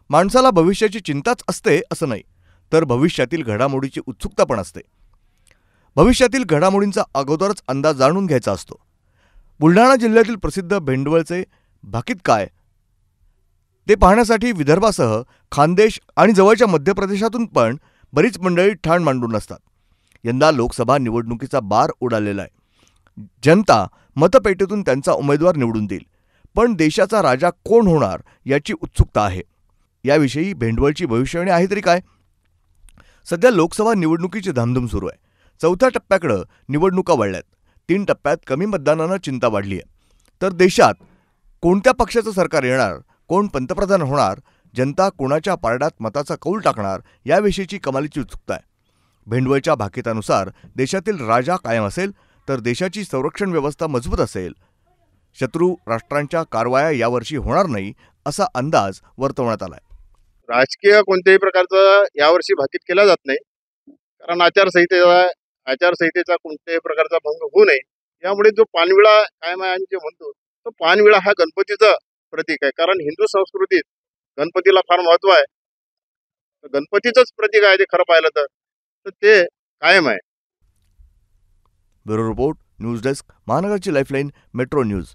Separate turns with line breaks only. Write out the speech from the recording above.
माणसाला भविष्याची चिंताच असते असं नाही, तर भविष्यातील घडामोडीची उत्सुकता पण असते. भविष्यातील घडामोडींचा अगोदरच अंदाज जाणून घ्यायचा असतो. बुलढाणा जिल्ह्यातील प्रसिद्ध भेंडवळचे भाकीत काय ते पाहण्यासाठी विदर्भासह खानदेश आणि जवळच्या मध्य प्रदेशातून पण बरीच मंडळी ठाण मांडून असतात. यंदा लोकसभा निवडणुकीचा बार उडालेला आहे. जनता मतपेटीतून त्यांचा उमेदवार निवडून देईल, पण देशाचा राजा कोण होणार याची उत्सुकता आहे. याविषयी भेंडवळची भविष्यवाणी आहे तरी काय? सध्या लोकसभा निवडणुकीची धामधूम सुरू आहे. चौथ्या टप्प्याकडे निवडणुका वळल्यात. 3 टप्प्यात कमी मतदानानं चिंता वाढली आहे. तर देशात कोणत्या पक्षाचं सरकार येणार, कोण पंतप्रधान होणार, जनता कोणाच्या पारड्यात मताचा कौल टाकणार याविषयीची कमालीची उत्सुकता आहे. भेंडवळच्या भाकितानुसार देशातील राजा कायम असेल तर देशाची संरक्षण व्यवस्था मजबूत असेल. शत्रू राष्ट्रांच्या कारवाया यावर्षी होणार नाही असा अंदाज वर्तवण्यात आलाय.
राजकीय कोणत्याही प्रकारचं यावर्षी भाकीत केला जात नाही, कारण आचारसंहितेचा कोणत्याही प्रकारचा भंग होऊ नये यामुळे जो पानविळा कायम आहे आणि जे म्हणतो तो पानविळा हा गणपतीचं प्रतीक आहे. कारण हिंदू संस्कृतीत गणपतीला फार महत्व आहे. तर गणपतीचंच प्रतीक आहे ते खरं पाहिलं तर ते कायम आहे.
ब्युरो रिपोर्ट, न्यूज डेस्क, महानगरची लाईफलाईन, मेट्रो न्यूज.